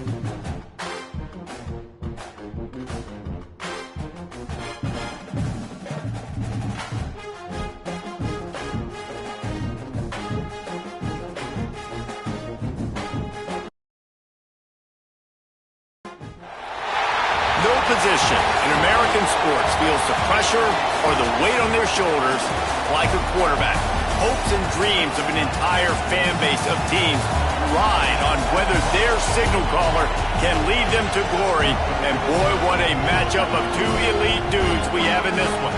No position in American sports feels the pressure or the weight on their shoulders like a quarterback. Hopes and dreams of an entire fan base of teams ride on whether their signal caller can lead them to glory. And boy, what a matchup of two elite dudes we have in this one.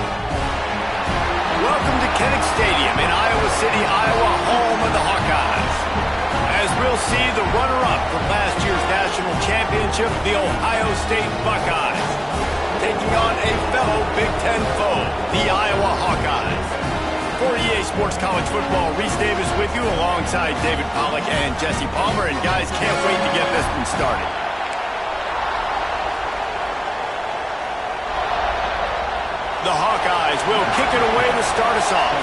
Welcome to Kinnick Stadium in Iowa City, Iowa, home of the Hawkeyes. As we'll see the runner-up from last year's national championship, the Ohio State Buckeyes, taking on a fellow Big Ten foe, the Iowa Hawkeyes. For EA Sports College Football, Reese Davis with you alongside David Pollack and Jesse Palmer. And guys, can't wait to get this one started. The Hawkeyes will kick it away to start us off.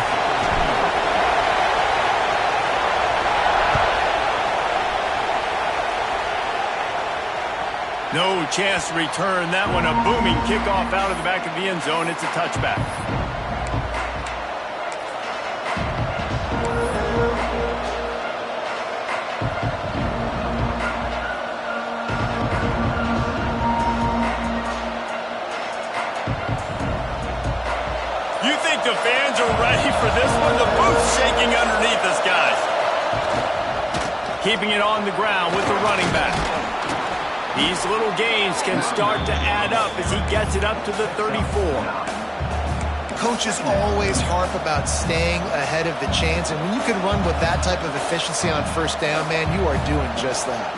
No chance to return that one. A booming kickoff out of the back of the end zone. It's a touchback. You think the fans are ready for this one? The booth's shaking underneath us, guys. Keeping it on the ground with the running back. These little gains can start to add up as he gets it up to the 34. Coaches always harp about staying ahead of the chains, and when you can run with that type of efficiency on first down, man, you are doing just that.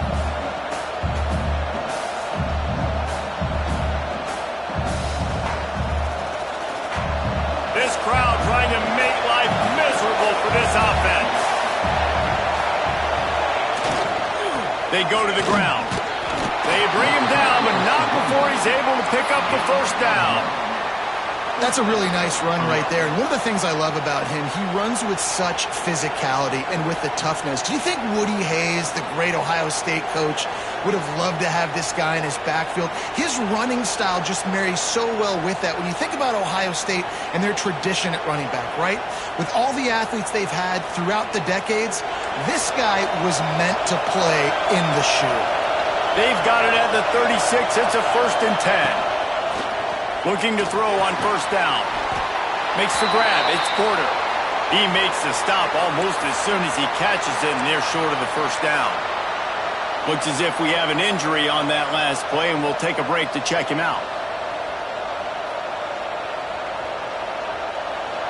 This crowd trying to make life miserable for this offense. They go to the ground. They bring him down, but not before he's able to pick up the first down. That's a really nice run right there. And one of the things I love about him, he runs with such physicality and with the toughness. Do you think Woody Hayes, the great Ohio State coach, would have loved to have this guy in his backfield? His running style just marries so well with that. When you think about Ohio State and their tradition at running back, right? With all the athletes they've had throughout the decades, this guy was meant to play in the shoe. They've got it at the 36. It's a 1st and 10. Looking to throw on first down. Makes the grab. It's Porter. He makes the stop almost as soon as he catches it, and they're short of the first down. Looks as if we have an injury on that last play, and we'll take a break to check him out.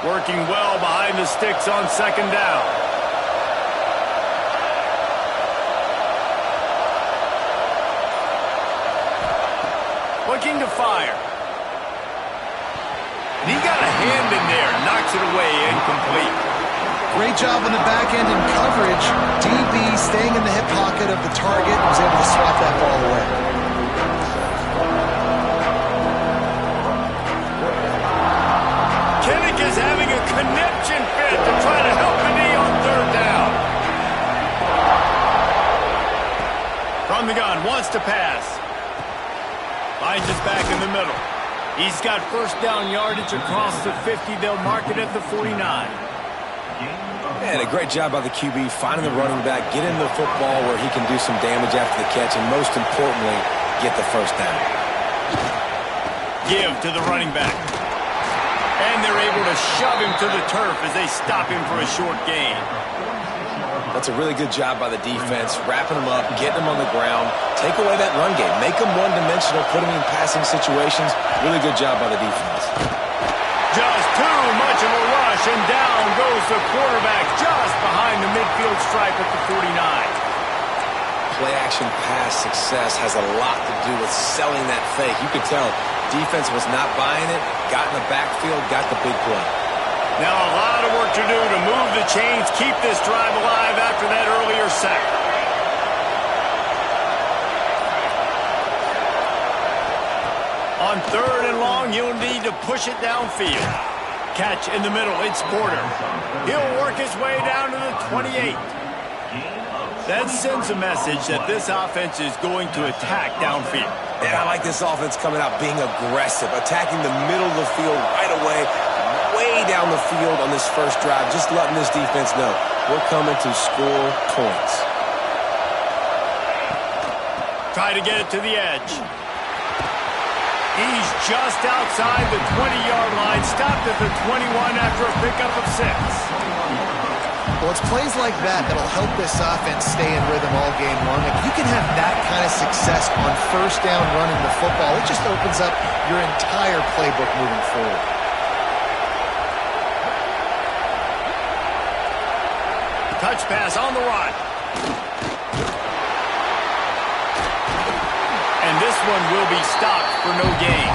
Working well behind the sticks on second down. Looking to fire. And he got a hand in there, knocks it away, incomplete. Great job on the back end in coverage. DB staying in the hip pocket of the target, was able to swat that ball away. Kinnick is having a conniption fit to try to help the knee on third down. From the gun, wants to pass. Finds us back in the middle. He's got first down yardage across the 50. They'll mark it at the 49. And a great job by the QB finding the running back, get him the football where he can do some damage after the catch, and most importantly, get the first down. Give to the running back. And they're able to shove him to the turf as they stop him for a short gain. That's a really good job by the defense, wrapping them up, getting them on the ground, take away that run game, make them one-dimensional, put them in passing situations. Really good job by the defense. Just too much of a rush, and down goes the quarterback just behind the midfield stripe at the 49. Play-action pass success has a lot to do with selling that fake. You could tell defense was not buying it, got in the backfield, got the big play. Now a lot of work to do to move the chains, keep this drive alive after that earlier sack. On third and long, you'll need to push it downfield. Catch in the middle, it's Porter. He'll work his way down to the 28. That sends a message that this offense is going to attack downfield. And I like this offense coming out being aggressive, attacking the middle of the field right away, way down the field on this first drive, just letting this defense know we're coming to score points. Try to get it to the edge. He's just outside the 20-yard line, stopped at the 21 after a pickup of 6. Well, it's plays like that that'll help this offense stay in rhythm all game long. If you can have that kind of success on first down running the football, it just opens up your entire playbook moving forward. Touch pass on the run. And this one will be stopped for no gain.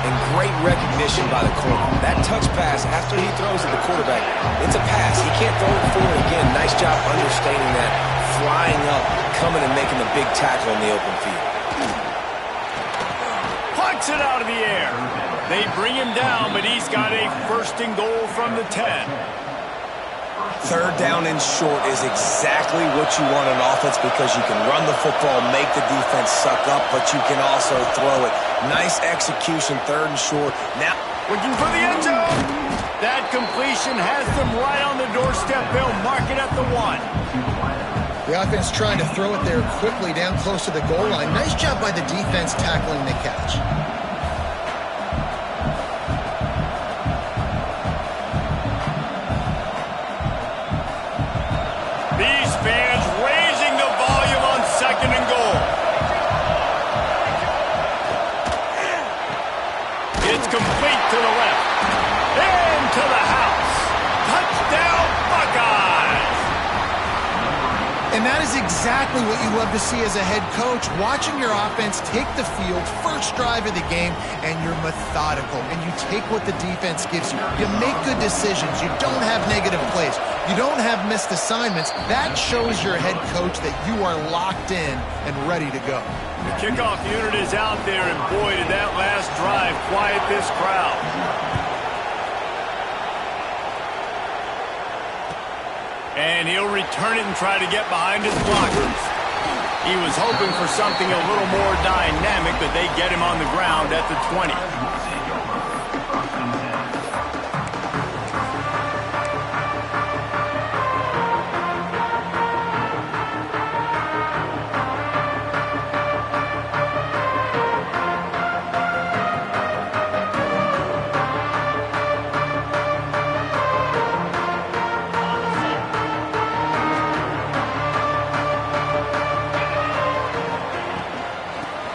And great recognition by the corner. That touch pass, after he throws it to the quarterback, it's a pass. He can't throw it forward again. Nice job understanding that, flying up, coming and making the big tackle in the open field. Plucks it out of the air. They bring him down, but he's got a first and goal from the 10. Third down and short is exactly what you want on offense because you can run the football, make the defense suck up, but you can also throw it. Nice execution, third and short. Now, looking for the end zone. That completion has them right on the doorstep. They'll mark it at the 1. The offense trying to throw it there quickly down close to the goal line. Nice job by the defense tackling the catch. These fans raising the volume on second and goal. It's complete to the left. Into the house. Touchdown, Buckeyes. And that is exactly what you love to see as a head coach, watching your offense take the field, first drive of the game, and you're methodical, and you take what the defense gives you. You make good decisions. You don't have negative plays. You don't have missed assignments. That shows your head coach that you are locked in and ready to go. The kickoff unit is out there, and boy, did that last drive quiet this crowd. And he'll return it and try to get behind his blockers. He was hoping for something a little more dynamic, but they get him on the ground at the 20.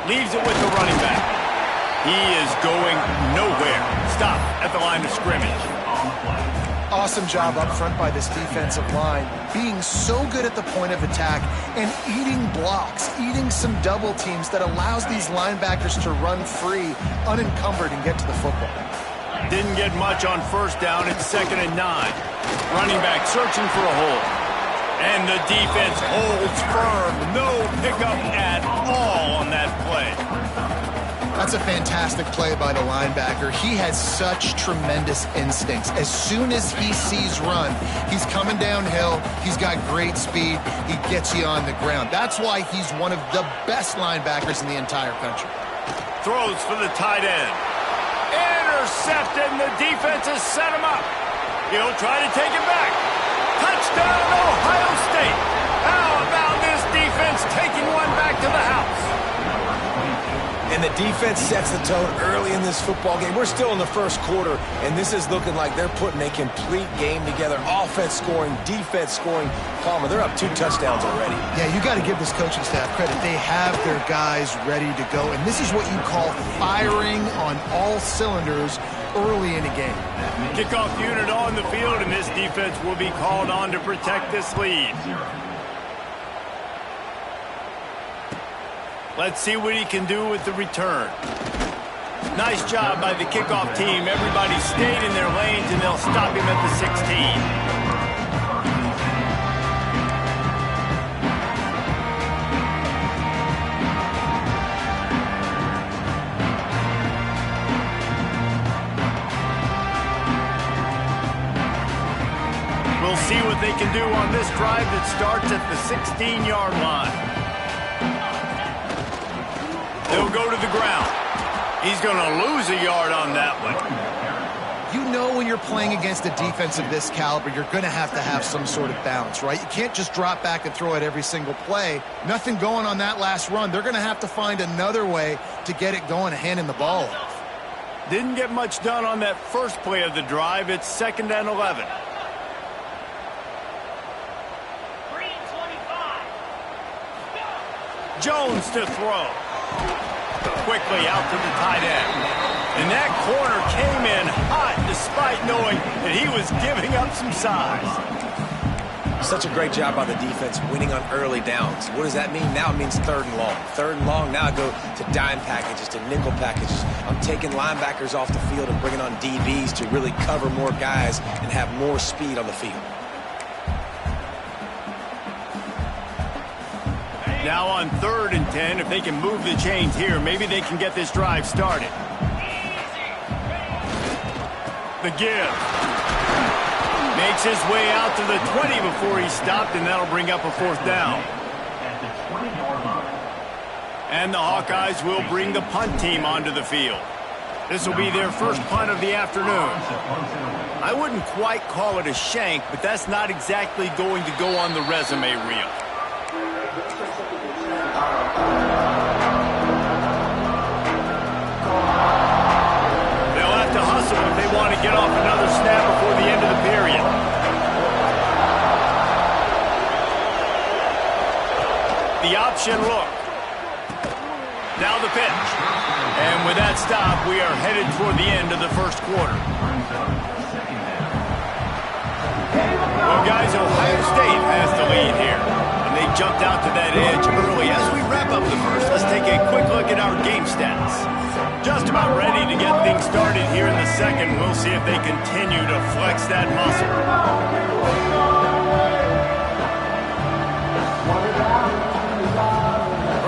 Leaves it with the running back. He is going nowhere. Stop at the line of scrimmage. Awesome job up front by this defensive line, being so good at the point of attack and eating blocks, eating some double teams that allows these linebackers to run free, unencumbered, and get to the football. Didn't get much on first down. It's 2nd and 9. Running back searching for a hole. And the defense holds firm. No pickup at all on that play. That's a fantastic play by the linebacker. He has such tremendous instincts. As soon as he sees run, he's coming downhill. He's got great speed. He gets you on the ground. That's why he's one of the best linebackers in the entire country. Throws for the tight end. Intercepted, and the defense has set him up. He'll try to take it back. Touchdown, Ohio State. How about this defense taking one back to the house? And the defense sets the tone early in this football game. We're still in the first quarter, and this is looking like they're putting a complete game together. Offense scoring, defense scoring. Palmer, they're up 2 touchdowns already. Yeah, you got to give this coaching staff credit. They have their guys ready to go, and this is what you call firing on all cylinders early in a game. Kickoff unit on the field, and this defense will be called on to protect this lead. Let's see what he can do with the return. Nice job by the kickoff team. Everybody stayed in their lanes, and they'll stop him at the 16. We'll see what they can do on this drive that starts at the 16-yard line. They'll go to the ground. He's going to lose a yard on that one. You know when you're playing against a defense of this caliber, you're going to have some sort of balance, right? You can't just drop back and throw it every single play. Nothing going on that last run. They're going to have to find another way to get it going and handing the ball off. Didn't get much done on that first play of the drive. It's 2nd and 11. Jones to throw. Quickly out to the tight end. And that corner came in hot despite knowing that he was giving up some size. Such a great job by the defense winning on early downs. What does that mean? Now it means 3rd and long. 3rd and long, now I go to dime packages, to nickel packages. I'm taking linebackers off the field and bringing on DBs to really cover more guys and have more speed on the field. Now on 3rd and 10, if they can move the chains here, maybe they can get this drive started. The give. Makes his way out to the 20 before he stopped, and that'll bring up a 4th down. And the Hawkeyes will bring the punt team onto the field. This will be their first punt of the afternoon. I wouldn't quite call it a shank, but that's not exactly going to go on the resume reel. They'll have to hustle if they want to get off another snap before the end of the period. The option look. Now the pitch. And with that stop, we are headed toward the end of the first quarter. Well, guys, Ohio State has the lead here. And they jumped out to that edge early. As we wrap up the first, let's take a quick look at our game stats. Just about ready to get things started here in the second. We'll see if they continue to flex that muscle.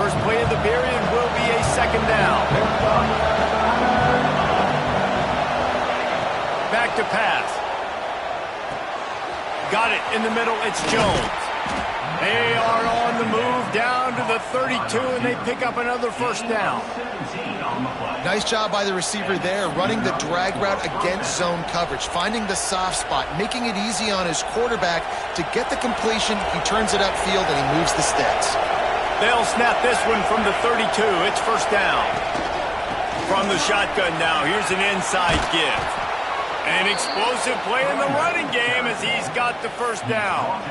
First play of the period will be a 2nd down. Back to pass. Got it in the middle. It's Jones. They are on the move down to the 32, and they pick up another 1st down. Nice job by the receiver there, running the drag route against zone coverage, finding the soft spot, making it easy on his quarterback to get the completion. He turns it upfield, and he moves the sticks. They'll snap this one from the 32. It's 1st down. From the shotgun now, here's an inside give. An explosive play in the running game as he's got the 1st down.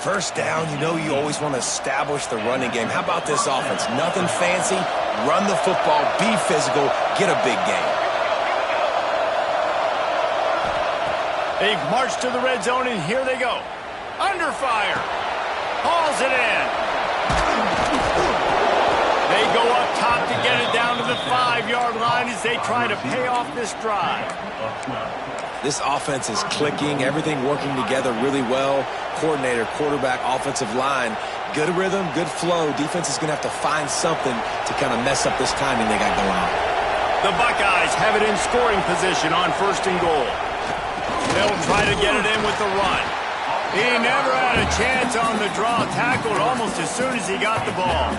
1st down, you know you always want to establish the running game. How about this offense? Nothing fancy. Run the football, be physical, get a big gain. They've marched to the red zone, and here they go. Under fire. Hauls it in. They go up top to get it down to the 5-yard line as they try to pay off this drive. This offense is clicking, everything working together really well. Coordinator, quarterback, offensive line, good rhythm, good flow. Defense is going to have to find something to kind of mess up this timing they got going on. The Buckeyes have it in scoring position on 1st and goal. They'll try to get it in with the run. He never had a chance on the draw, tackled almost as soon as he got the ball.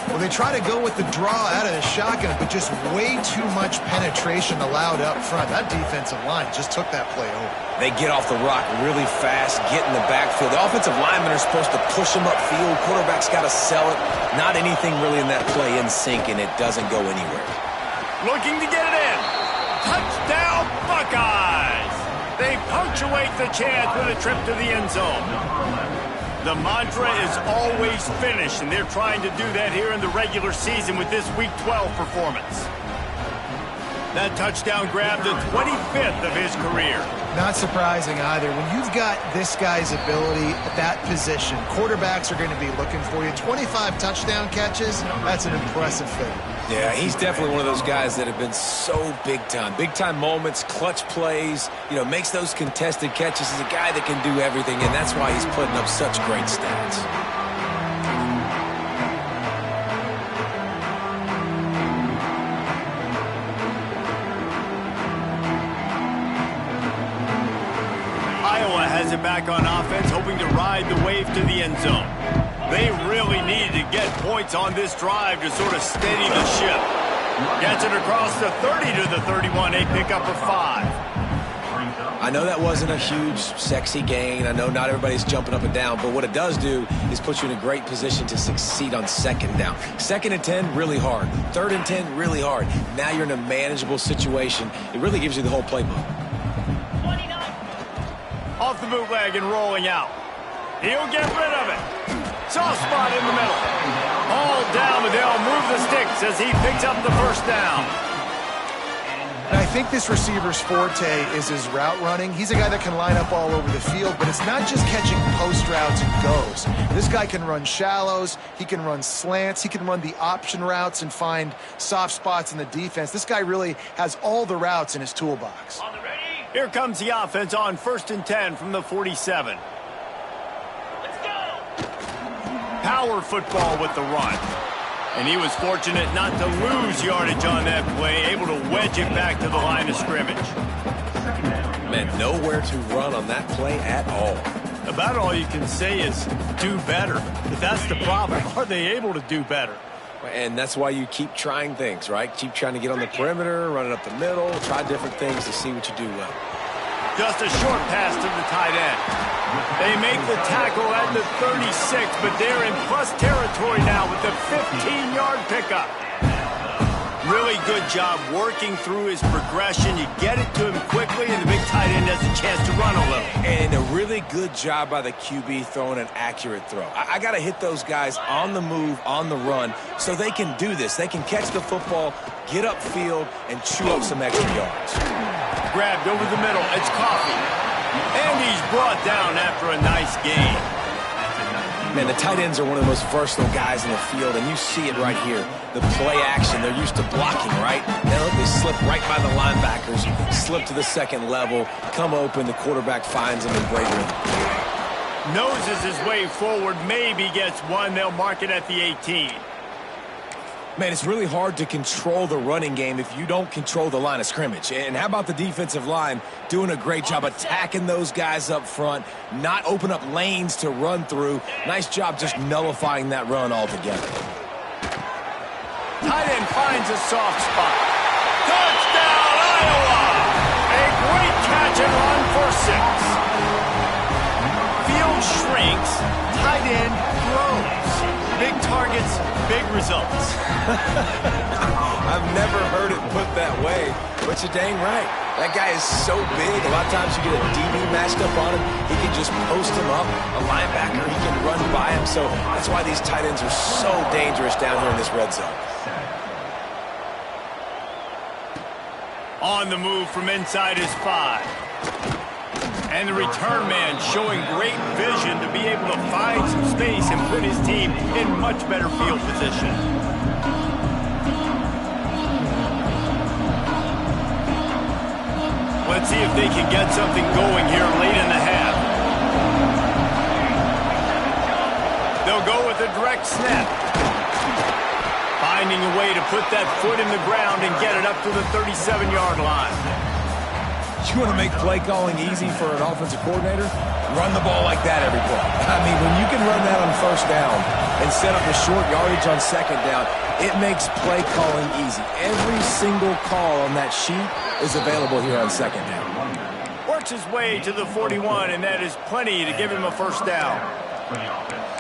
Well, they try to go with the draw out of the shotgun, but just way too much penetration allowed up front. That defensive line just took that play over. They get off the rock really fast, get in the backfield. The offensive linemen are supposed to push them upfield. Quarterback's got to sell it. Not anything really in that play in sync, and it doesn't go anywhere. Looking to get it in. Touchdown, Buckeyes! They punctuate the chance with a trip to the end zone. The mantra is always finish, and they're trying to do that here in the regular season with this Week 12 performance. That touchdown grabbed the 25th of his career. Not surprising either. When you've got this guy's ability at that position, quarterbacks are going to be looking for you. 25 touchdown catches, that's an impressive thing. Yeah, he's definitely one of those guys that have been so big time. Big time moments, clutch plays, makes those contested catches. He's a guy that can do everything, and that's why he's putting up such great stats. it back on offense, hoping to ride the wave to the end zone. They really needed to get points on this drive to sort of steady the ship. Gets it across the 30 to the 31, a pickup of 5. I know that wasn't a huge, sexy gain. I know not everybody's jumping up and down, but what it does do is put you in a great position to succeed on second down. 2nd and 10, really hard. 3rd and 10, really hard. Now you're in a manageable situation. It really gives you the whole playbook. Off the bootleg and rolling out. He'll get rid of it. Soft spot in the middle. All down, but they'll move the sticks as he picks up the first down. And I think this receiver's forte is his route running. He's a guy that can line up all over the field, but it's not just catching post routes and goes. This guy can run shallows, he can run slants, he can run the option routes and find soft spots in the defense. This guy really has all the routes in his toolbox. Here comes the offense on 1st and 10 from the 47. Let's go! Power football with the run. And he was fortunate not to lose yardage on that play, able to wedge it back to the line of scrimmage. Man, nowhere to run on that play at all. About all you can say is do better. But that's the problem. Are they able to do better? And that's why you keep trying things, right? Keep trying to get on the perimeter, run it up the middle, try different things to see what you do well. Just a short pass to the tight end. They make the tackle at the 36, but they're in plus territory now with the 15-yard pickup. Really good job working through his progression. You get it to him quickly, and the big tight end has a chance to run a little. And a really good job by the QB throwing an accurate throw. I got to hit those guys on the move, on the run, so they can do this. They can catch the football, get upfield, and chew up some extra yards. Grabbed over the middle. It's Coffee. And he's brought down after a nice gain. Man, the tight ends are one of the most versatile guys in the field, and you see it right here. The play action, they're used to blocking, right? Now look, they slip right by the linebackers, slip to the second level, come open, the quarterback finds them in great rhythm. Noses his way forward, maybe gets one. They'll mark it at the 18. Man, it's really hard to control the running game if you don't control the line of scrimmage. And how about the defensive line doing a great job attacking those guys up front, not open up lanes to run through. Nice job just nullifying that run altogether. Tight end finds a soft spot. Touchdown, Iowa! A great catch and run for 6. Field shrinks, tight end grows. Big targets, big results. I've never heard it put that way, but you're dang right. That guy is so big. A lot of times you get a DB matched up on him. He can just post him up. A linebacker, he can run by him. So that's why these tight ends are so dangerous down here in this red zone. On the move from inside his 5. And the return man showing great vision to be able to find some space and put his team in much better field position. Let's see if they can get something going here late in the half. They'll go with a direct snap. Finding a way to put that foot in the ground and get it up to the 37-yard line. You want to make play calling easy for an offensive coordinator? Run the ball like that every play. I mean, when you can run that on 1st down and set up a short yardage on 2nd down, it makes play calling easy. Every single call on that sheet is available here on 2nd down. Works his way to the 41, and that is plenty to give him a 1st down.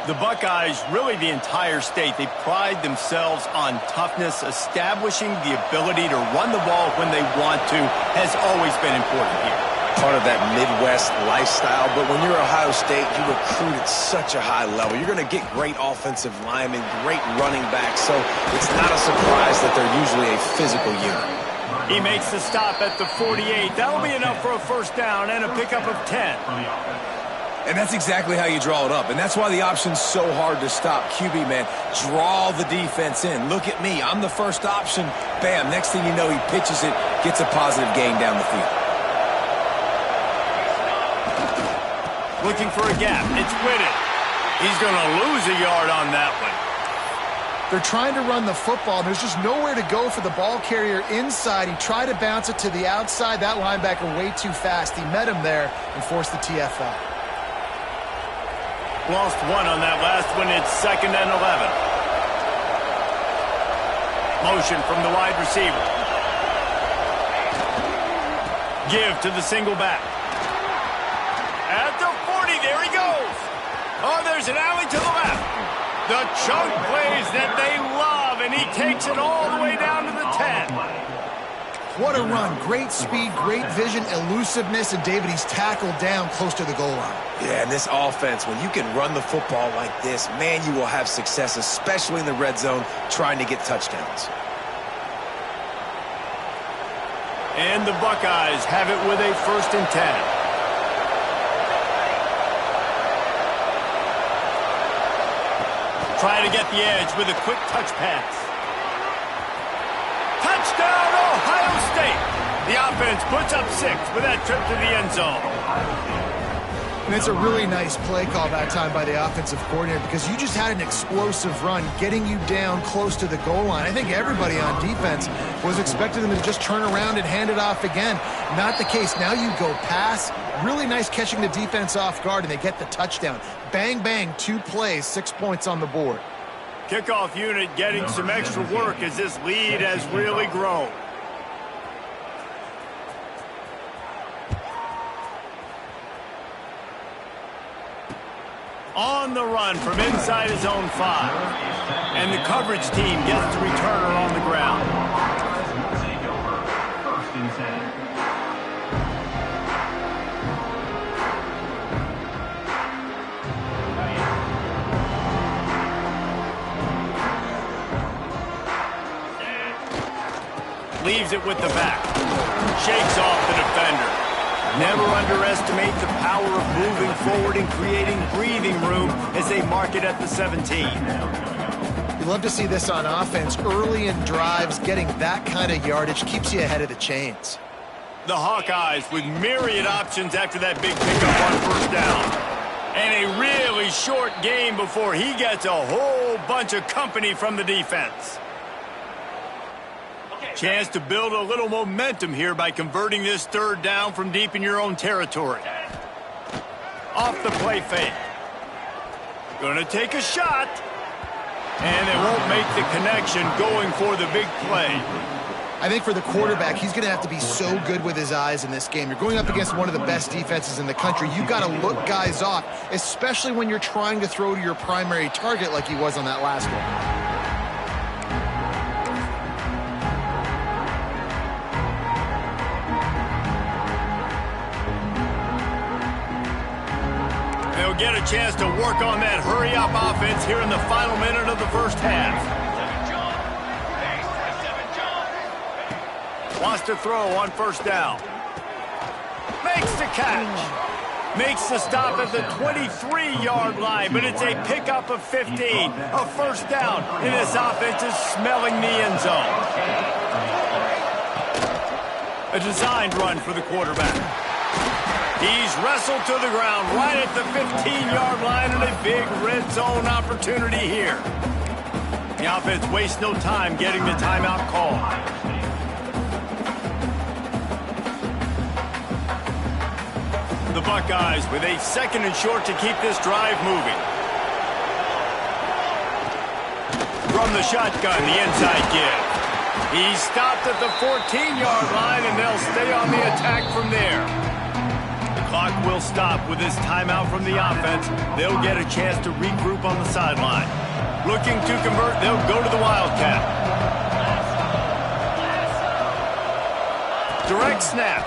The Buckeyes, really the entire state, they pride themselves on toughness. Establishing the ability to run the ball when they want to has always been important here. Part of that Midwest lifestyle, but when you're Ohio State, you recruit at such a high level. You're going to get great offensive linemen, great running backs, so it's not a surprise that they're usually a physical unit. He makes the stop at the 48. That'll be enough for a 1st down and a pickup of 10. And that's exactly how you draw it up. And that's why the option's so hard to stop. QB, man, draw the defense in. Look at me. I'm the first option. Bam. Next thing you know, he pitches it, gets a positive gain down the field. Looking for a gap. It's Whitted. He's going to lose a yard on that one. They're trying to run the football, and there's just nowhere to go for the ball carrier inside. He tried to bounce it to the outside. That linebacker way too fast. He met him there and forced the TFL. Lost one on that last one. It's 2nd and 11. Motion from the wide receiver. Give to the single back. At the 40, there he goes. Oh, there's an alley to the left. The chunk plays that they love, and he takes it all the way down to the 10. What a run. Great speed, great vision, elusiveness, and David, he's tackled down close to the goal line. Yeah, and this offense, when you can run the football like this, man, you will have success, especially in the red zone, trying to get touchdowns. And the Buckeyes have it with a 1st and 10. Try to get the edge with a quick touch pass. Touchdown, Ohio State! The offense puts up 6 with that trip to the end zone. And it's a really nice play call that time by the offensive coordinator because you just had an explosive run getting you down close to the goal line. I think everybody on defense was expecting them to just turn around and hand it off again. Not the case. Now you go pass. Really nice catching the defense off guard, and they get the touchdown. Bang, bang, 2 plays, 6 points on the board. Kickoff unit getting some extra work as this lead has really grown. On the run from inside his own 5. And the coverage team gets the returner on the ground. Leaves it with the back. Shakes off the defender. Never underestimate the power of moving forward and creating breathing room as they mark it at the 17. You love to see this on offense. Early in drives, getting that kind of yardage keeps you ahead of the chains. The Hawkeyes with myriad options after that big pickup on 1st down. And a really short game before he gets a whole bunch of company from the defense. Chance to build a little momentum here by converting this 3rd down from deep in your own territory. Off the play fake. Gonna take a shot. And they won't make the connection going for the big play. I think for the quarterback, he's going to have to be so good with his eyes in this game. You're going up against one of the best defenses in the country. You've got to look guys off, especially when you're trying to throw to your primary target like he was on that last one. Get a chance to work on that hurry-up offense here in the final minute of the 1st half. Wants to throw on 1st down. Makes the catch. Makes the stop at the 23-yard line, but it's a pickup of 15. A 1st down, and this offense is smelling the end zone. A designed run for the quarterback. He's wrestled to the ground right at the 15-yard line and a big red zone opportunity here. The offense wastes no time getting the timeout call. The Buckeyes with a 2nd and short to keep this drive moving. From the shotgun, the inside give. He's stopped at the 14-yard line, and they'll stay on the attack from there. Clock will stop with this timeout from the offense. They'll get a chance to regroup on the sideline. Looking to convert, they'll go to the Wildcat. Direct snap.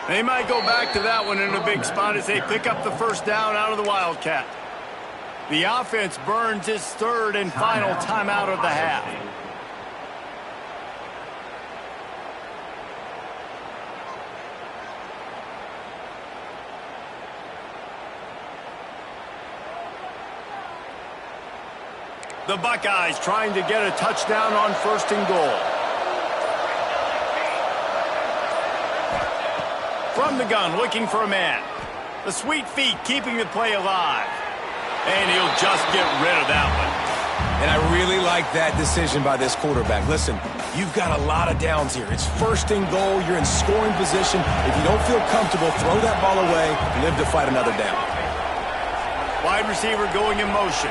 They might go back to that one in a big spot as they pick up the 1st down out of the Wildcat. The offense burns its 3rd and final timeout of the half. The Buckeyes trying to get a touchdown on 1st and goal. From the gun, looking for a man. The sweet feet keeping the play alive. And he'll just get rid of that one. And I really like that decision by this quarterback. Listen, you've got a lot of downs here. It's first and goal. You're in scoring position. If you don't feel comfortable, throw that ball away. Live to fight another down. Wide receiver going in motion.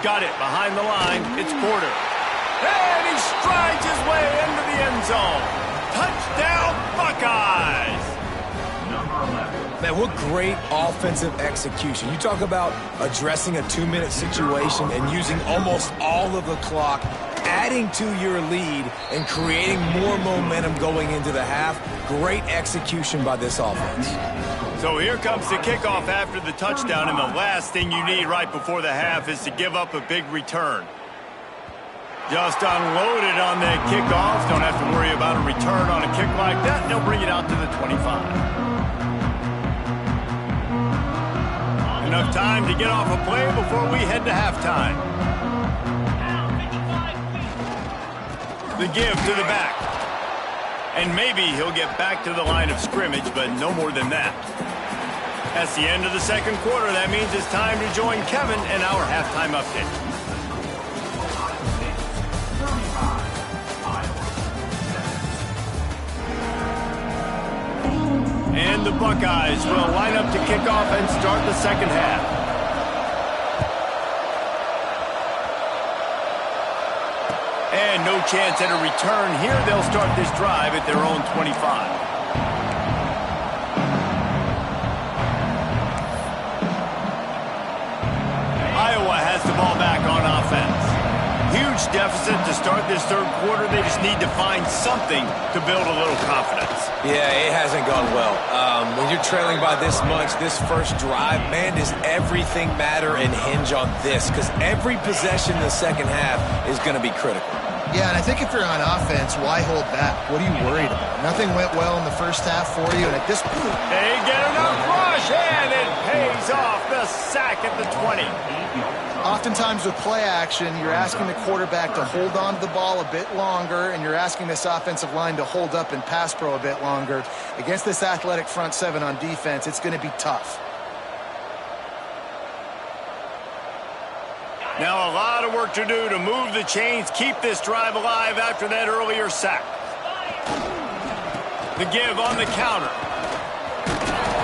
Got it behind the line. It's Porter. And he strides his way into the end zone. Touchdown, Buckeyes! Man, what great offensive execution. You talk about addressing a 2-minute situation and using almost all of the clock, adding to your lead, and creating more momentum going into the half. Great execution by this offense. So here comes the kickoff after the touchdown, and the last thing you need right before the half is to give up a big return. Just unloaded on that kickoff. Don't have to worry about a return on a kick like that. They'll bring it out to the 25. Enough time to get off a play before we head to halftime. The give to the back. And maybe he'll get back to the line of scrimmage, but no more than that. That's the end of the second quarter. That means it's time to join Kevin in our halftime update. And the Buckeyes will line up to kick off and start the second half. And no chance at a return here. They'll start this drive at their own 25. Iowa has the ball back on offense. Huge deficit to start this third quarter. They just need to find something to build a little confidence. Yeah, it hasn't gone well. When you're trailing by this much, this first drive, man, does everything matter and hinge on this? Because every possession in the second half is going to be critical. Yeah, and I think if you're on offense, why hold back? What are you worried about? Nothing went well in the first half for you, and at this point... They get enough rush, and it pays off. The sack at the 20. Oftentimes with play action, you're asking the quarterback to hold on to the ball a bit longer, and you're asking this offensive line to hold up and pass pro a bit longer. Against this athletic front seven on defense, it's going to be tough. Now a lot of work to do to move the chains, keep this drive alive after that earlier sack. The give on the counter.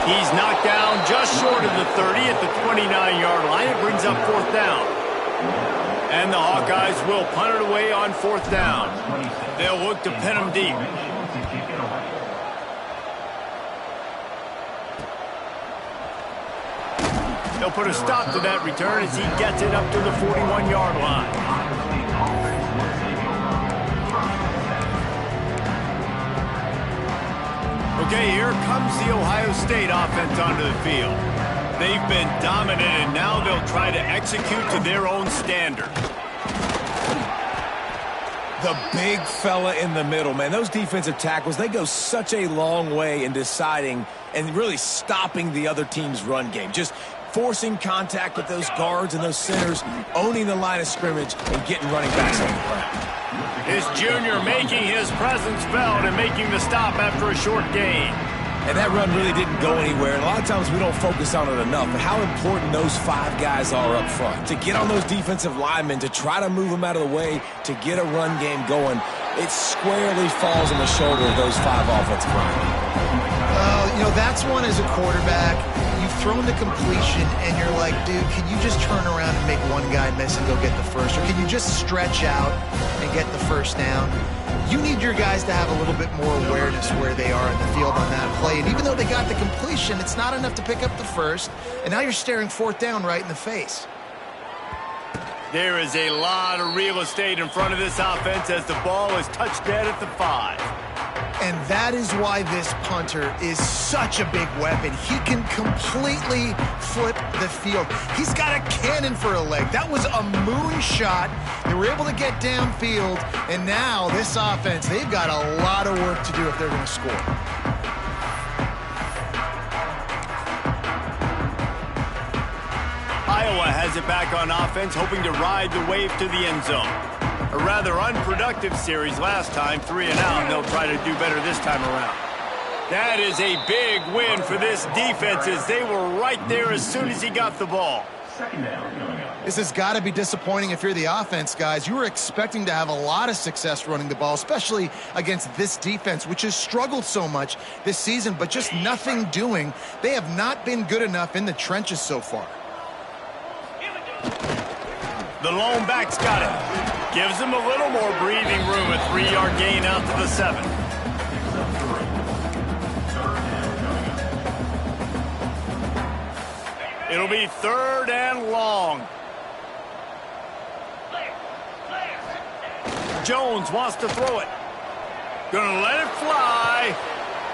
He's knocked down just short of the 30 at the 29-yard line. It brings up fourth down. And the Hawkeyes will punt it away on fourth down. They'll look to pin him deep. They'll put a stop to that return as he gets it up to the 41-yard line. Okay, here comes the Ohio State offense onto the field. They've been dominant, and now they'll try to execute to their own standard. The big fella in the middle, man. Those defensive tackles, they go such a long way in deciding and really stopping the other team's run game. Just forcing contact with those guards and those centers, owning the line of scrimmage, and getting running backs on the ground. His junior making his presence felt and making the stop after a short gain. And that run really didn't go anywhere. And a lot of times we don't focus on it enough. But how important those five guys are up front. To get on those defensive linemen, to try to move them out of the way, to get a run game going, it squarely falls on the shoulder of those five offensive linemen. Well, that's one as a quarterback. You've thrown the completion, and you're like, dude, can you just turn around and make one guy miss and go get the first? Or can you just stretch out and get the first down? You need your guys to have a little bit more awareness where they are in the field on that play. And even though they got the completion, it's not enough to pick up the first. And now you're staring fourth down right in the face. There is a lot of real estate in front of this offense as the ball is touched dead at the 5. And that is why this punter is such a big weapon. He can completely flip the field. He's got a cannon for a leg. That was a moonshot. They were able to get downfield, and now this offense, they've got a lot of work to do if they're going to score. Iowa has it back on offense, hoping to ride the wave to the end zone. A rather unproductive series last time, 3 and out, and they'll try to do better this time around. That is a big win for this defense as they were right there as soon as he got the ball. This has got to be disappointing if you're the offense, guys. You were expecting to have a lot of success running the ball, especially against this defense, which has struggled so much this season, but just nothing doing. They have not been good enough in the trenches so far. The lone back's got it. Gives him a little more breathing room. A 3-yard gain out to the 7. It'll be 3rd and long. Jones wants to throw it. Gonna let it fly.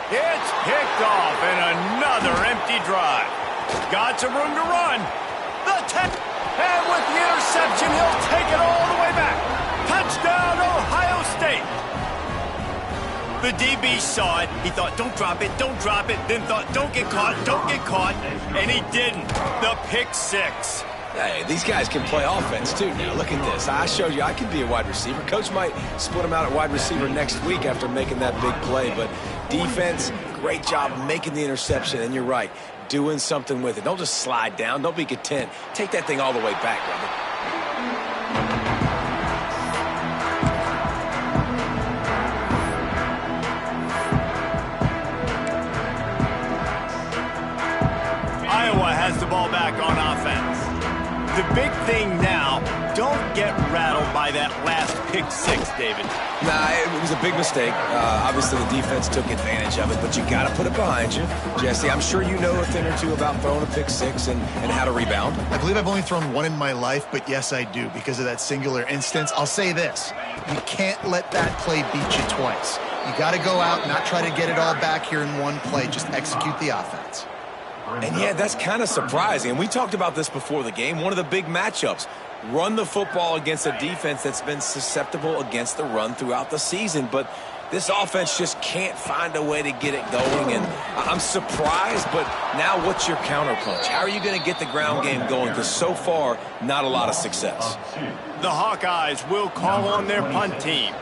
It's picked off, and another empty drive. Got some room to run. The 10, and with the interception, he'll take it all the way back. Touchdown, Ohio State. The DB saw it. He thought, don't drop it, don't drop it. Then thought, don't get caught, don't get caught. And he didn't. The pick 6. Hey, these guys can play offense, too. Now, look at this. I showed you I could be a wide receiver. Coach might split him out at wide receiver next week after making that big play. But defense, great job making the interception. And you're right, doing something with it. Don't just slide down. Don't be content. Take that thing all the way back, brother. Iowa has the ball back on offense. The big thing now, don't get rattled by that last pick 6, David. Nah, it was a big mistake. Obviously, the defense took advantage of it, but you got to put it behind you. Jesse, I'm sure you know a thing or two about throwing a pick 6 and how to rebound. I believe I've only thrown one in my life, but yes, I do because of that singular instance. I'll say this. You can't let that play beat you twice. You got to go out and not try to get it all back here in one play. Just execute the offense. And yeah, that's kind of surprising. And we talked about this before the game. One of the big matchups. Run the football against a defense that's been susceptible against the run throughout the season. But this offense just can't find a way to get it going. And I'm surprised, but now what's your counterpunch? How are you going to get the ground game going? Because so far, not a lot of success. The Hawkeyes will call on their punt team.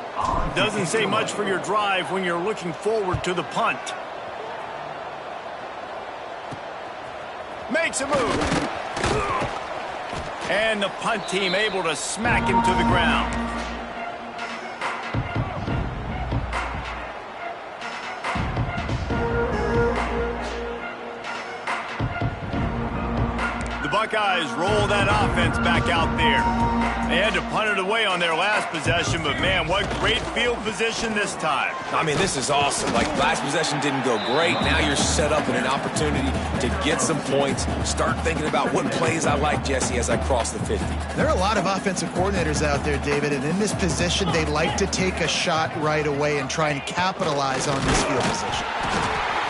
Doesn't say much for your drive when you're looking forward to the punt. Makes a move. And the punt team able to smack him to the ground. The Buckeyes roll that offense back out there. They had to punt it away on their last possession, but man, what great field position this time. I mean, this is awesome. Like, last possession didn't go great. Now you're set up in an opportunity to get some points. Start thinking about what plays I like, Jesse, as I cross the 50. There are a lot of offensive coordinators out there, David, and in this position, they like to take a shot right away and try and capitalize on this field position.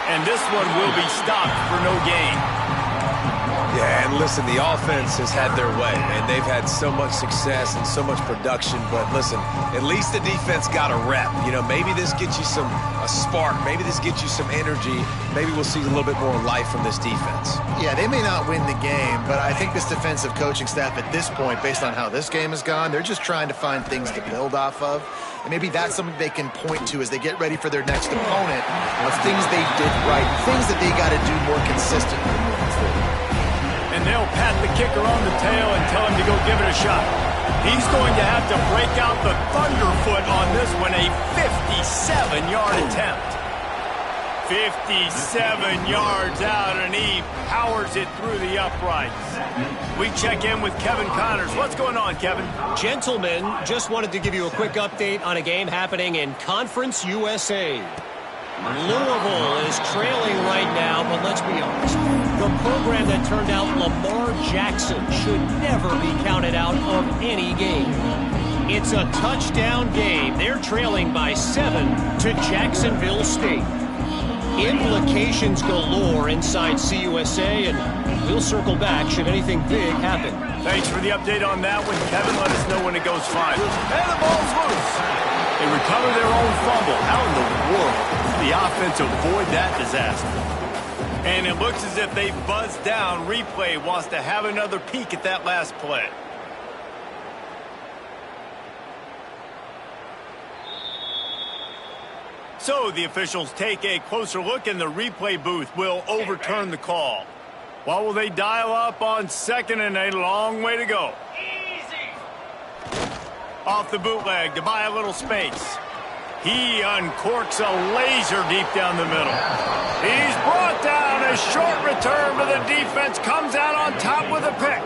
And this one will be stopped for no gain. Yeah, and listen, the offense has had their way, and they've had so much success and so much production. But listen, at least the defense got a rep. You know, maybe this gets you a spark. Maybe this gets you some energy. Maybe we'll see a little bit more life from this defense. Yeah, they may not win the game, but I think this defensive coaching staff at this point, based on how this game has gone, they're just trying to find things to build off of. And maybe that's something they can point to as they get ready for their next opponent of things they did right, things that they got to do more consistently moving forward. And they'll pat the kicker on the tail and tell him to go give it a shot. He's going to have to break out the thunderfoot on this one, a 57-yard attempt. 57 yards out, and he powers it through the uprights. We check in with Kevin Connors. What's going on, Kevin? Gentlemen, just wanted to give you a quick update on a game happening in Conference USA. Louisville is trailing right now, but let's be honest. The program that turned out Lamar Jackson should never be counted out of any game. It's a touchdown game. They're trailing by 7 to Jacksonville State. Implications galore inside CUSA, and we'll circle back should anything big happen. Thanks for the update on that one, Kevin. Let us know when it goes fine. And the ball's loose. They recover their own fumble. How in the world did the offense avoid that disaster? And it looks as if they buzzed down. Replay wants to have another peek at that last play. So the officials take a closer look, and the replay booth will overturn the call. What will they dial up on second and a long way to go? Off the bootleg to buy a little space. He uncorks a laser deep down the middle. He's brought down. A short return, but the defense comes out on top with a pick.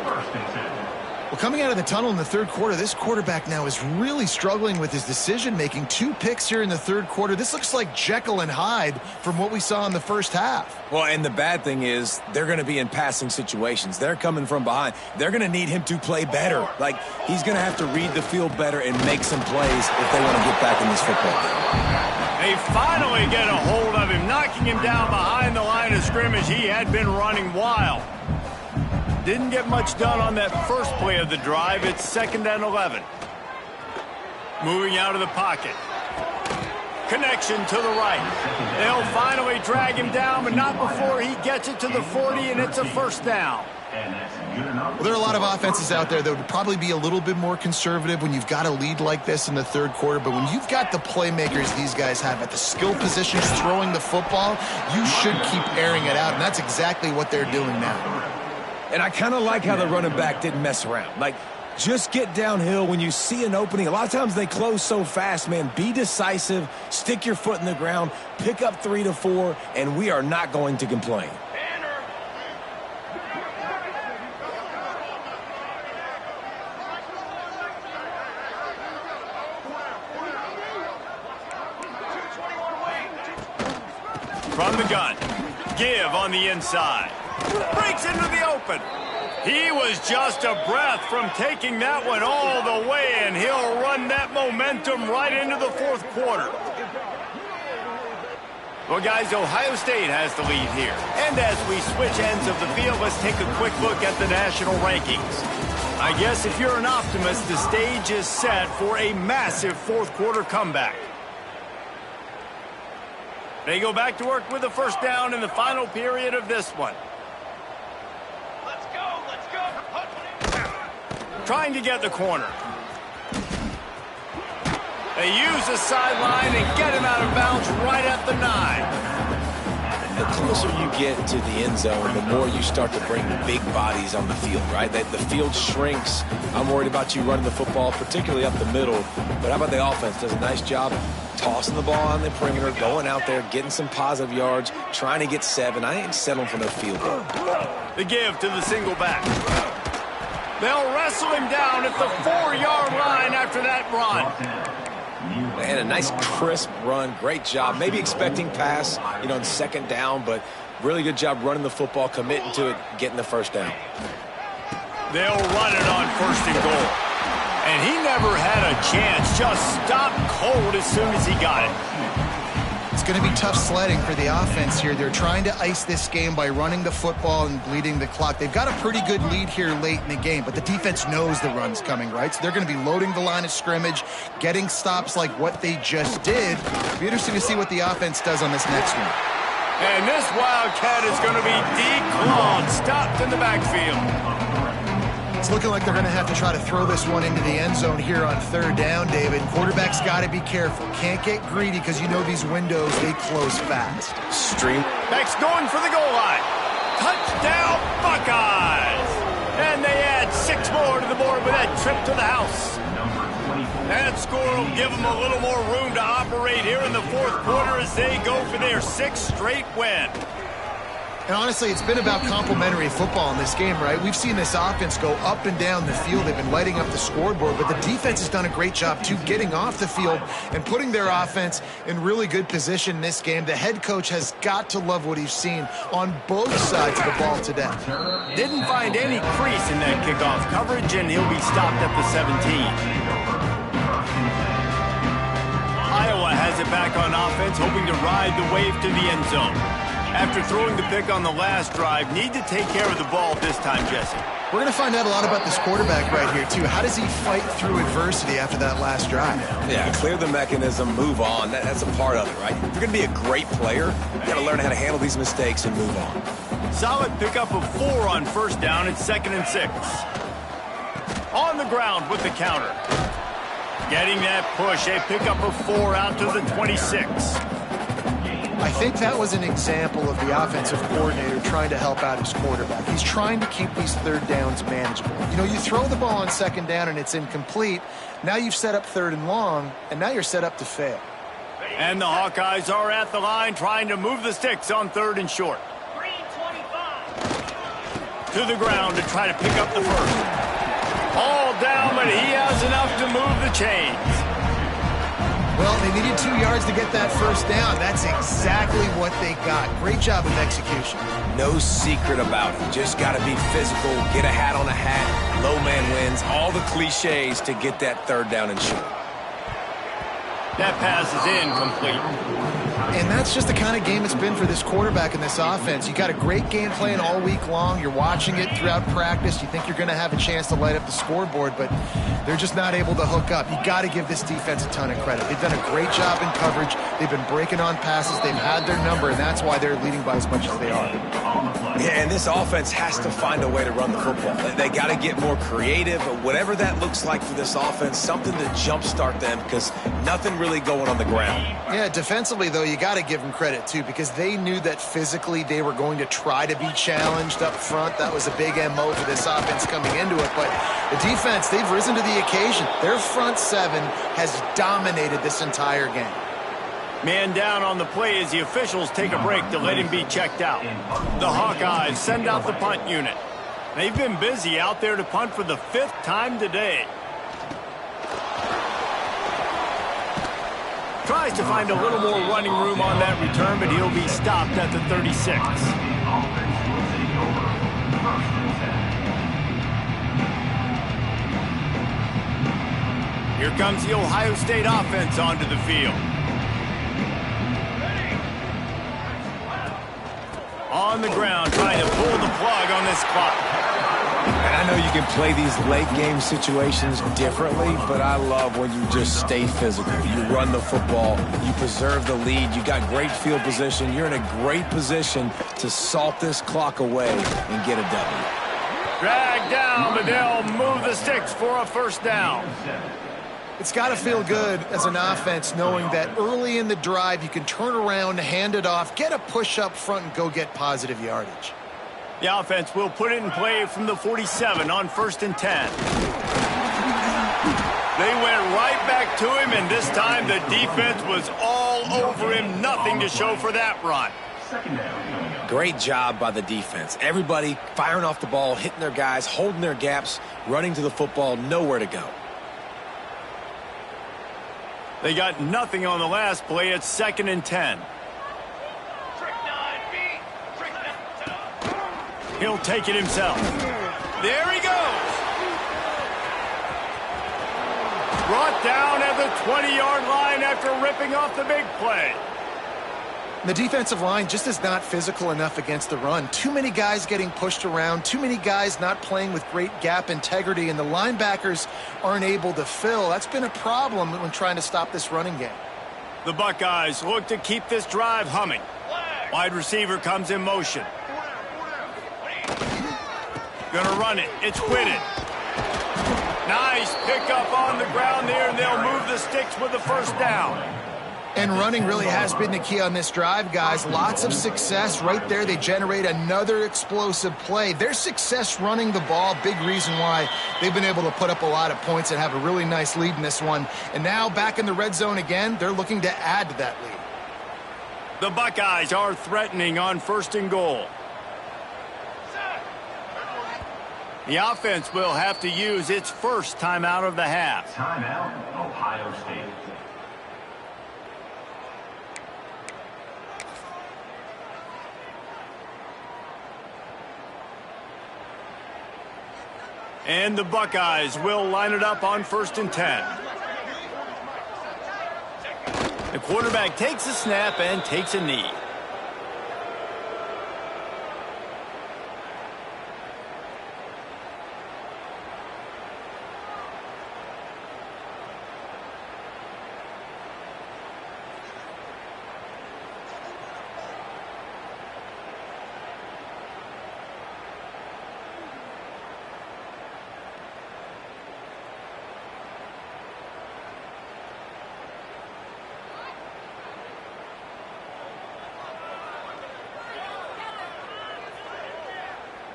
Well, coming out of the tunnel in the third quarter, this quarterback now is really struggling with his decision-making. 2 picks here in the third quarter. This looks like Jekyll and Hyde from what we saw in the first half. Well, and the bad thing is they're going to be in passing situations. They're coming from behind. They're going to need him to play better. Like, he's going to have to read the field better and make some plays if they want to get back in this football game. They finally get a hold of him, knocking him down behind the line of scrimmage. He had been running wild. Didn't get much done on that first play of the drive. It's 2nd and 11. Moving out of the pocket. Connection to the right. They'll finally drag him down, but not before he gets it to the 40, and it's a first down. Well, there are a lot of offenses out there that would probably be a little bit more conservative when you've got a lead like this in the third quarter, but when you've got the playmakers these guys have at the skill positions throwing the football, you should keep airing it out, and that's exactly what they're doing now. And I kind of like how the running back didn't mess around. Like, just get downhill when you see an opening. A lot of times they close so fast, man. Be decisive, stick your foot in the ground, pick up 3 to 4, and we are not going to complain. From the gun, give on the inside. Breaks into the open. He was just a breath from taking that one all the way, and he'll run that momentum right into the fourth quarter. Well, guys, Ohio State has the lead here. And as we switch ends of the field, let's take a quick look at the national rankings. I guess if you're an optimist, the stage is set for a massive fourth quarter comeback. They go back to work with a first down in the final period of this one. Trying to get the corner. They use the sideline and get him out of bounds right at the 9. The closer you get to the end zone, the more you start to bring the big bodies on the field, right? The field shrinks. I'm worried about you running the football, particularly up the middle. But how about the offense? Does a nice job tossing the ball on the perimeter, going out there, getting some positive yards, trying to get 7. I ain't settling for no field goal. The give to the single back. They'll wrestle him down at the 4-yard line after that run. And a nice crisp run. Great job. Maybe expecting pass, on second down, but really good job running the football, committing to it, getting the first down. They'll run it on 1st and goal. And he never had a chance. Just stopped cold as soon as he got it. It's going to be tough sledding for the offense here. They're trying to ice this game by running the football and bleeding the clock. They've got a pretty good lead here late in the game, but the defense knows the run's coming, right? So they're going to be loading the line of scrimmage, getting stops like what they just did. It'll be interesting to see what the offense does on this next one. And this Wildcat is going to be declawed, stopped in the backfield. It's looking like they're going to have to try to throw this one into the end zone here on 3rd down, David. Quarterback's got to be careful. Can't get greedy because you know these windows, they close fast. Back's going for the goal line. Touchdown, Buckeyes! And they add 6 more to the board with that trip to the house. That score will give them a little more room to operate here in the fourth quarter as they go for their 6th straight win. And honestly, it's been about complementary football in this game, right? We've seen this offense go up and down the field. They've been lighting up the scoreboard, but the defense has done a great job, too, getting off the field and putting their offense in really good position in this game. The head coach has got to love what he's seen on both sides of the ball today. Didn't find any crease in that kickoff coverage, and he'll be stopped at the 17. Iowa has it back on offense, hoping to ride the wave to the end zone. After throwing the pick on the last drive, need to take care of the ball this time, Jesse. We're going to find out a lot about this quarterback right here, too. How does he fight through adversity after that last drive? Yeah, clear the mechanism, move on. That's a part of it, right? If you're going to be a great player, you got to learn how to handle these mistakes and move on. Solid pickup of 4 on 1st down. It's 2nd and 6. On the ground with the counter. Getting that push, a pickup of 4 out to the 26. I think that was an example of the offensive coordinator trying to help out his quarterback. He's trying to keep these third downs manageable. You know, you throw the ball on second down and it's incomplete. Now you've set up third and long, and now you're set up to fail. And the Hawkeyes are at the line trying to move the sticks on third and short. To the ground to try to pick up the first. All down, but he has enough to move the chains. Well, they needed 2 yards to get that first down. That's exactly what they got. Great job of execution. No secret about it. Just got to be physical, get a hat on a hat, low man wins, all the cliches to get that third down and short. That pass is incomplete. And that's just the kind of game it's been for this quarterback and this offense. You got a great game plan all week long. You're watching it throughout practice. You think you're going to have a chance to light up the scoreboard, but they're just not able to hook up. You got to give this defense a ton of credit. They've done a great job in coverage. They've been breaking on passes. They've had their number, and that's why they're leading by as much as they are. Yeah, and this offense has to find a way to run the football. They got to get more creative, whatever that looks like for this offense, something to jumpstart them because nothing really going on the ground. Yeah, defensively, though, you got to give them credit, too, because they knew that physically they were going to try to be challenged up front. That was a big MO for this offense coming into it. But the defense, they've risen to the occasion. Their front seven has dominated this entire game. Man down on the play as the officials take a break to let him be checked out. The Hawkeyes send out the punt unit. They've been busy out there to punt for the 5th time today. Tries to find a little more running room on that return, but he'll be stopped at the 36. Here comes the Ohio State offense onto the field. On the ground, trying to pull the plug on this clock. And I know you can play these late game situations differently, but I love when you just stay physical. You run the football, you preserve the lead, you got great field position. You're in a great position to salt this clock away and get a W. Dragged down, but they'll move the sticks for a first down. It's got to feel good as an offense knowing that early in the drive you can turn around, hand it off, get a push up front, and go get positive yardage. The offense will put it in play from the 47 on 1st and 10. They went right back to him, and this time the defense was all over him. Nothing to show for that run. Great job by the defense. Everybody firing off the ball, hitting their guys, holding their gaps, running to the football, nowhere to go. They got nothing on the last play. It's 2nd and 10. He'll take it himself. There he goes. Brought down at the 20-yard line after ripping off the big play. The defensive line just is not physical enough against the run. Too many guys getting pushed around, too many guys not playing with great gap integrity, and the linebackers aren't able to fill. That's been a problem when trying to stop this running game. The Buckeyes look to keep this drive humming. Wide receiver comes in motion. Gonna run it. It's Whitted. Nice pickup on the ground there, and they'll move the sticks with the first down. And running really has been the key on this drive, guys. Lots of success right there. They generate another explosive play. Their success running the ball, big reason why they've been able to put up a lot of points and have a really nice lead in this one. And now back in the red zone again, they're looking to add to that lead. The Buckeyes are threatening on 1st and goal. The offense will have to use its first timeout of the half. Timeout, Ohio State. And the Buckeyes will line it up on 1st and 10. The quarterback takes a snap and takes a knee.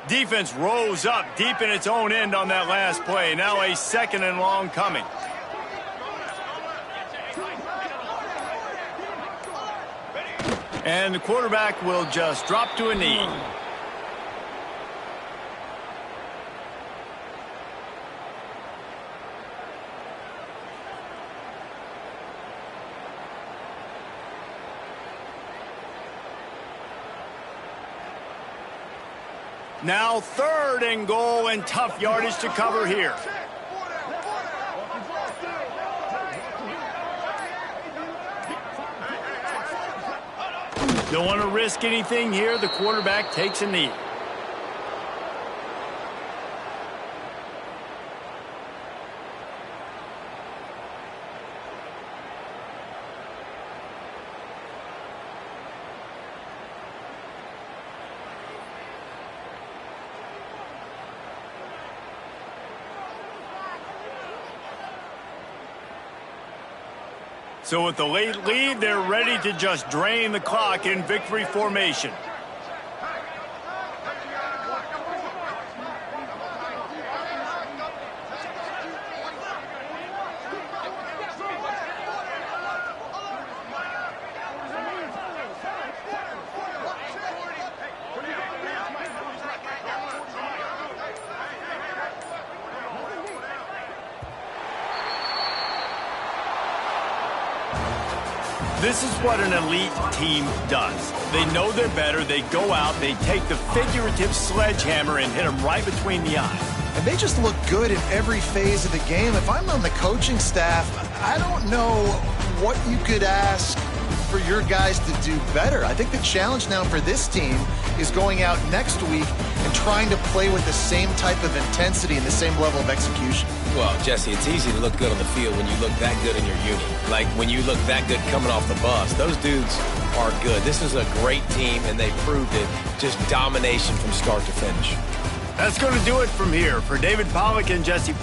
Defense rose up deep in its own end on that last play. Now a 2nd and long coming. And the quarterback will just drop to a knee. Now 3rd and goal, and tough yardage to cover here. Don't want to risk anything here. The quarterback takes a knee. So with the late lead, they're ready to just drain the clock in victory formation. This is what an elite team does. They know they're better. They go out. They take the figurative sledgehammer and hit them right between the eyes. And they just look good in every phase of the game. If I'm on the coaching staff, I don't know what you could ask for your guys to do better. I think the challenge now for this team is going out next week and trying to play with the same type of intensity and the same level of execution. Well, Jesse, it's easy to look good on the field when you look that good in your unit. Like when you look that good coming off the bus. Those dudes are good. This is a great team, and they proved it. Just domination from start to finish. That's going to do it from here. For David Pollack and Jesse